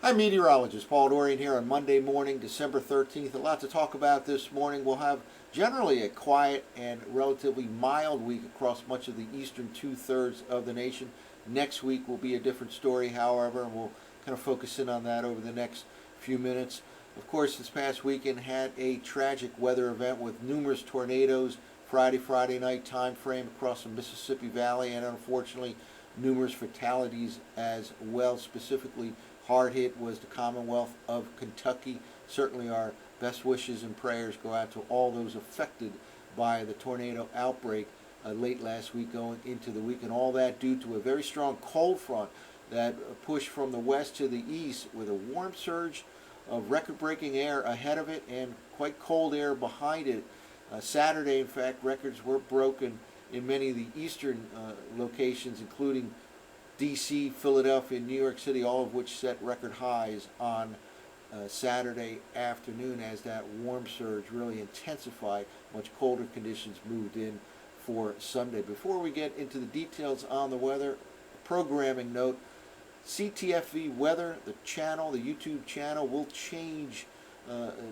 Hi, meteorologist Paul Dorian here on Monday morning, December 13th. A lot to talk about this morning. We'll have generally a quiet and relatively mild week across much of the eastern two-thirds of the nation. Next week will be a different story, however, and we'll kind of focus in on that over the next few minutes. Of course, this past weekend had a tragic weather event with numerous tornadoes, Friday night time frame across the Mississippi Valley, and unfortunately numerous fatalities as well. Specifically hard hit was the Commonwealth of Kentucky. Certainly our best wishes and prayers go out to all those affected by the tornado outbreak late last week going into the week, and all that due to a very strong cold front that pushed from the west to the east with a warm surge of record-breaking air ahead of it and quite cold air behind it. Saturday, in fact, records were broken in many of the eastern locations, including D.C., Philadelphia, and New York City, all of which set record highs on Saturday afternoon as that warm surge really intensified. Much colder conditions moved in for Sunday. Before we get into the details on the weather, a programming note: CTFV Weather, the channel, the YouTube channel, will change,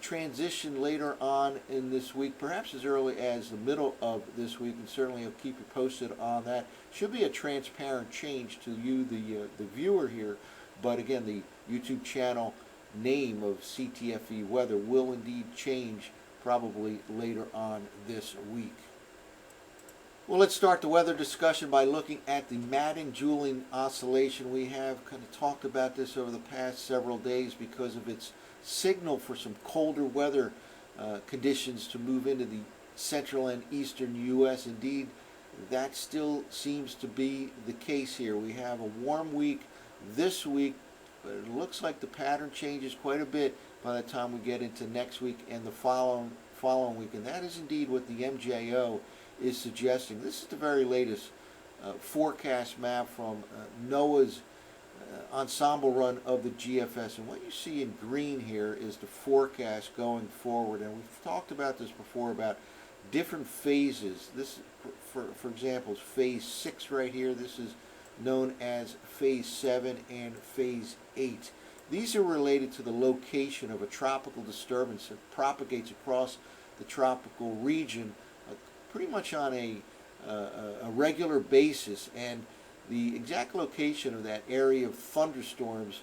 transition later on in this week, perhaps as early as the middle of this week, and certainly I'll keep you posted on that. Should be a transparent change to you, the viewer here, but again, the YouTube channel name of CTFV Weather will indeed change probably later on this week. Well, let's start the weather discussion by looking at the Julian Oscillation. We have kind of talked about this over the past several days because of its signal for some colder weather conditions to move into the central and eastern U.S. Indeed, that still seems to be the case here. We have a warm week this week, but it looks like the pattern changes quite a bit by the time we get into next week and the following week, and that is indeed what the MJO is suggesting. This is the very latest forecast map from Noaa's ensemble run of the GFS, and what you see in green here is the forecast going forward. And we've talked about this before about different phases. This, for example, is phase 6 right here. This is known as phase 7 and phase 8. These are related to the location of a tropical disturbance that propagates across the tropical region pretty much on a regular basis, and the exact location of that area of thunderstorms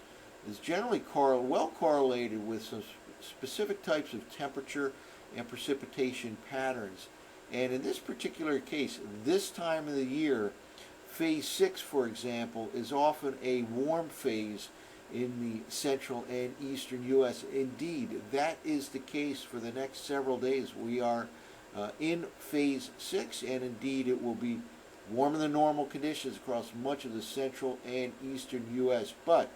is generally well correlated with some specific types of temperature and precipitation patterns. And in this particular case, this time of the year, phase 6, for example, is often a warm phase in the central and eastern U.S. Indeed, that is the case for the next several days. We are in phase 6, and indeed it will be warmer than normal conditions across much of the central and eastern U.S. But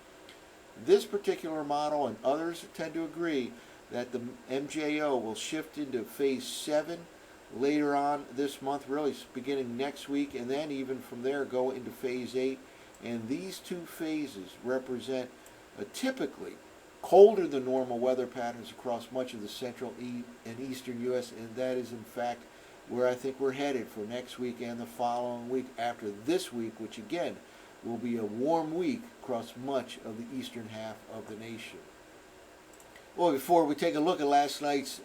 this particular model and others tend to agree that the MJO will shift into phase 7 later on this month, really beginning next week, and then even from there go into phase 8. And these two phases represent typically colder than normal weather patterns across much of the central and eastern U.S., and that is in fact where I think we're headed for next week and the following week after this week, which again will be a warm week across much of the eastern half of the nation. Well, before we take a look at last night's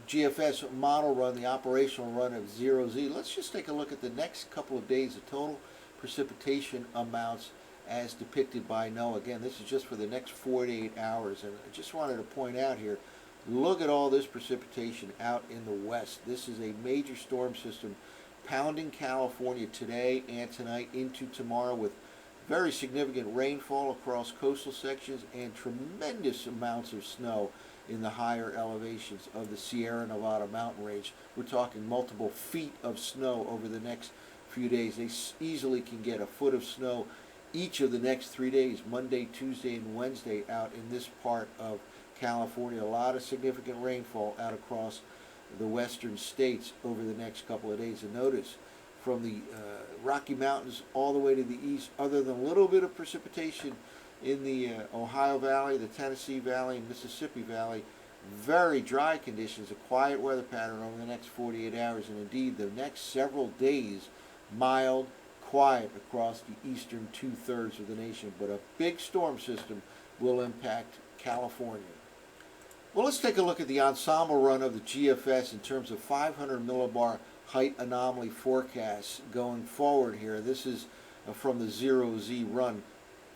GFS model run, the operational run of 0Z, let's just take a look at the next couple of days of total precipitation amounts as depicted by Noaa. Again, this is just for the next 48 hours, and I just wanted to point out here, look at all this precipitation out in the west. This is a major storm system pounding California today and tonight into tomorrow, with very significant rainfall across coastal sections and tremendous amounts of snow in the higher elevations of the Sierra Nevada mountain range. We're talking multiple feet of snow over the next few days. They easily can get a foot of snow each of the next 3 days, Monday, Tuesday, and Wednesday, out in this part of California. A lot of significant rainfall out across the western states over the next couple of days. And notice, from the Rocky Mountains all the way to the east, other than a little bit of precipitation in the Ohio Valley, the Tennessee Valley, and Mississippi Valley, very dry conditions, a quiet weather pattern over the next 48 hours, and indeed the next several days, mild, quiet across the eastern two-thirds of the nation, but a big storm system will impact California. Well, let's take a look at the ensemble run of the GFS in terms of 500 millibar height anomaly forecasts going forward here. This is from the 0Z run.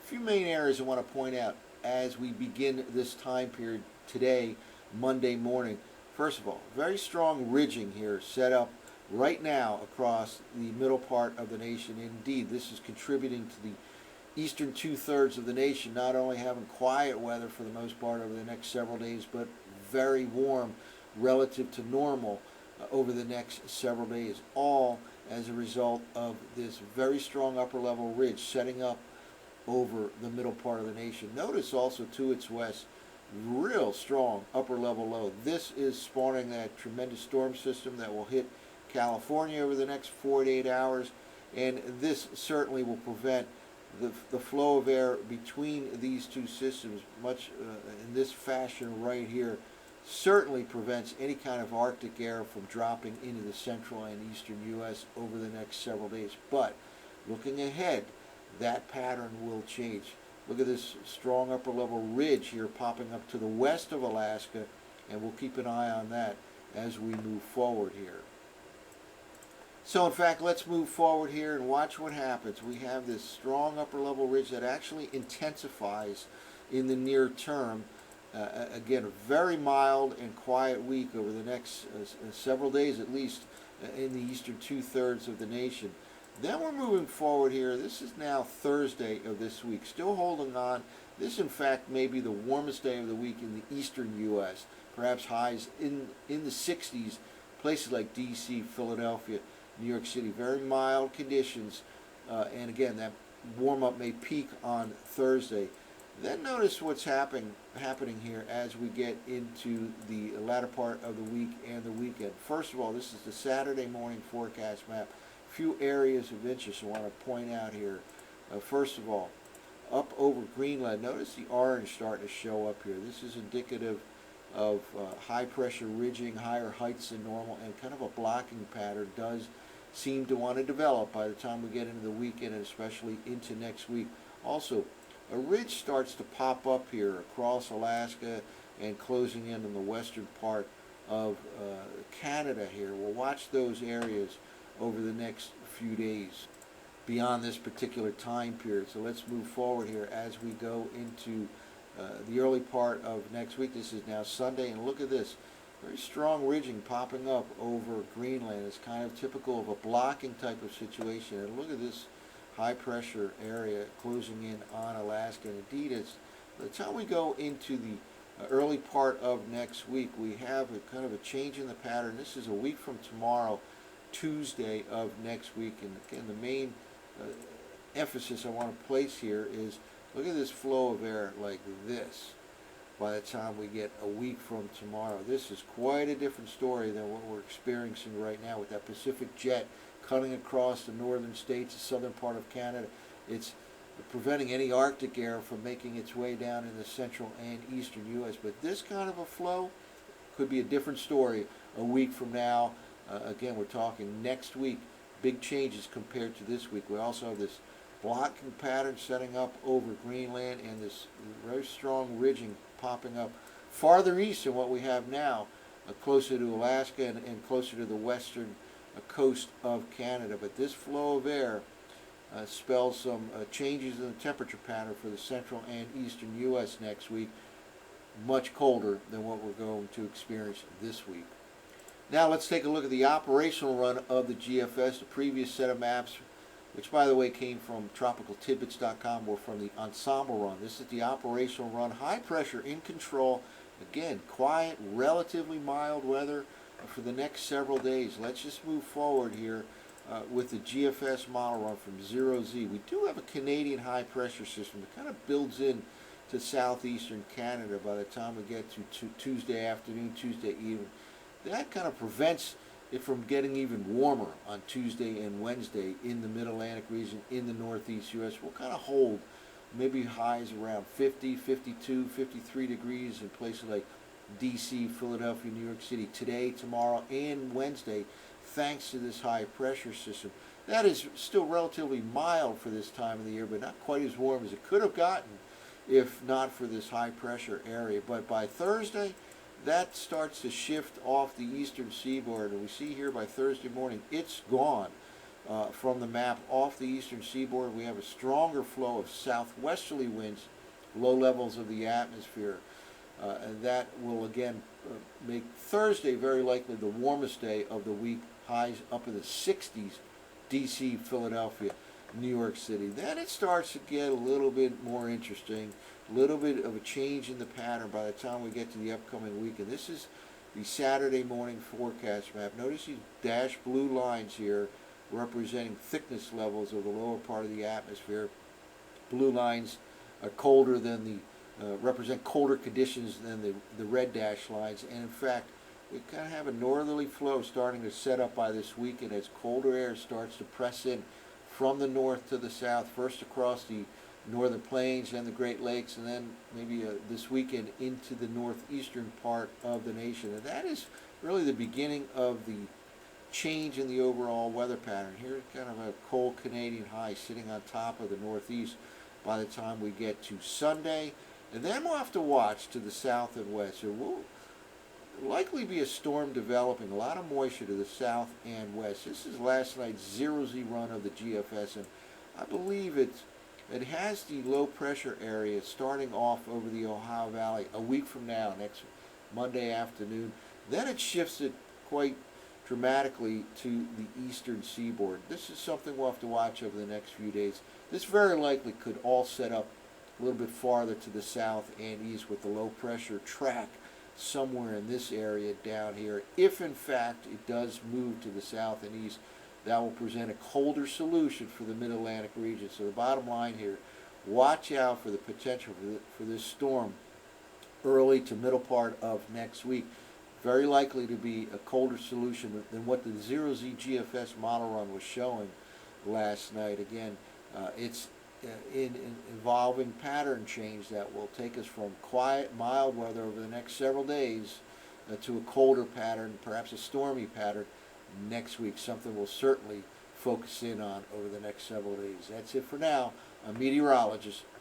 A few main areas I want to point out as we begin this time period today, Monday morning. First of all, very strong ridging here set up right now across the middle part of the nation. Indeed, this is contributing to the eastern two-thirds of the nation not only having quiet weather for the most part over the next several days, but very warm relative to normal over the next several days, all as a result of this very strong upper level ridge setting up over the middle part of the nation. Notice also to its west, real strong upper level low. This is spawning that tremendous storm system that will hit California over the next 48 hours, and this certainly will prevent the flow of air between these two systems much in this fashion right here. Certainly prevents any kind of Arctic air from dropping into the central and eastern U.S. over the next several days. But looking ahead, that pattern will change. Look at this strong upper level ridge here popping up to the west of Alaska, and we'll keep an eye on that as we move forward here. So in fact, let's move forward here and watch what happens. We have this strong upper level ridge that actually intensifies in the near term. Again, a very mild and quiet week over the next several days at least in the eastern two-thirds of the nation. Then we're moving forward here. This is now Thursday of this week, still holding on. This, in fact, may be the warmest day of the week in the eastern U.S., perhaps highs in the 60s, places like D.C., Philadelphia, New York City. Very mild conditions, and again, that warm-up may peak on Thursday. Then notice what's happening here as we get into the latter part of the week and the weekend. First of all, this is the Saturday morning forecast map. A few areas of interest I want to point out here. First of all, up over Greenland, notice the orange starting to show up here. This is indicative of high pressure ridging, higher heights than normal, and kind of a blocking pattern does seem to want to develop by the time we get into the weekend and especially into next week. Also, a ridge starts to pop up here across Alaska and closing in on the western part of Canada here. We'll watch those areas over the next few days beyond this particular time period. So let's move forward here as we go into the early part of next week. This is now Sunday, and look at this. Very strong ridging popping up over Greenland. It's kind of typical of a blocking type of situation. And look at this high pressure area closing in on Alaska. And indeed, it's by the time we go into the early part of next week, we have a kind of a change in the pattern. This is a week from tomorrow, Tuesday of next week. And again, the main emphasis I want to place here is look at this flow of air like this. By the time we get a week from tomorrow, this is quite a different story than what we're experiencing right now with that Pacific jet cutting across the northern states, the southern part of Canada. It's preventing any Arctic air from making its way down in the central and eastern U.S. But this kind of a flow could be a different story a week from now. Again, we're talking next week. Big changes compared to this week. We also have this blocking pattern setting up over Greenland and this very strong ridging popping up farther east than what we have now, closer to Alaska and closer to the western coast of Canada. But this flow of air spells some changes in the temperature pattern for the central and eastern U.S. next week, much colder than what we're going to experience this week. Now let's take a look at the operational run of the GFS, the previous set of maps, which by the way came from tropicaltidbits.com or from the ensemble run. This is the operational run. High pressure in control. Again, quiet, relatively mild weather for the next several days. Let's just move forward here with the GFS model run from 0Z. We do have a Canadian high pressure system that kind of builds in to southeastern Canada by the time we get to Tuesday afternoon, Tuesday evening. That kind of prevents it from getting even warmer on Tuesday and Wednesday in the mid-Atlantic region, in the northeast U.S. We'll kind of hold maybe highs around 50, 52, 53 degrees in places like D.C., Philadelphia, New York City today, tomorrow, and Wednesday, thanks to this high pressure system. That is still relatively mild for this time of the year, but not quite as warm as it could have gotten if not for this high pressure area. But by Thursday, that starts to shift off the eastern seaboard, and we see here by Thursday morning it's gone from the map off the eastern seaboard. We have a stronger flow of southwesterly winds, low levels of the atmosphere, and that will again make Thursday very likely the warmest day of the week, highs up in the 60s, DC, Philadelphia, New York City. Then it starts to get a little bit more interesting, a little bit of a change in the pattern by the time we get to the upcoming week. And this is the Saturday morning forecast map. Notice these dashed blue lines here representing thickness levels of the lower part of the atmosphere. Blue lines are colder than represent colder conditions than the red dashed lines. And in fact, we kind of have a northerly flow starting to set up by this weekend as colder air starts to press in from the north to the south, first across the northern plains and the Great Lakes, and then maybe this weekend into the northeastern part of the nation. And that is really the beginning of the change in the overall weather pattern. Here's kind of a cold Canadian high sitting on top of the northeast by the time we get to Sunday. And then we'll have to watch to the south and west. So we'll likely be a storm developing, a lot of moisture to the south and west. This is last night's 0Z run of the GFS, and I believe it has the low pressure area starting off over the Ohio Valley a week from now, next Monday afternoon. Then it shifts it quite dramatically to the eastern seaboard. This is something we'll have to watch over the next few days. This very likely could all set up a little bit farther to the south and east with the low pressure track somewhere in this area down here. If in fact it does move to the south and east, that will present a colder solution for the mid-Atlantic region. So the bottom line here, watch out for the potential for this storm early to middle part of next week. Very likely to be a colder solution than what the 0Z GFS model run was showing last night. Again, it's in evolving pattern change that will take us from quiet, mild weather over the next several days to a colder pattern, perhaps a stormy pattern next week, something we'll certainly focus in on over the next several days. That's it for now. I'm meteorologist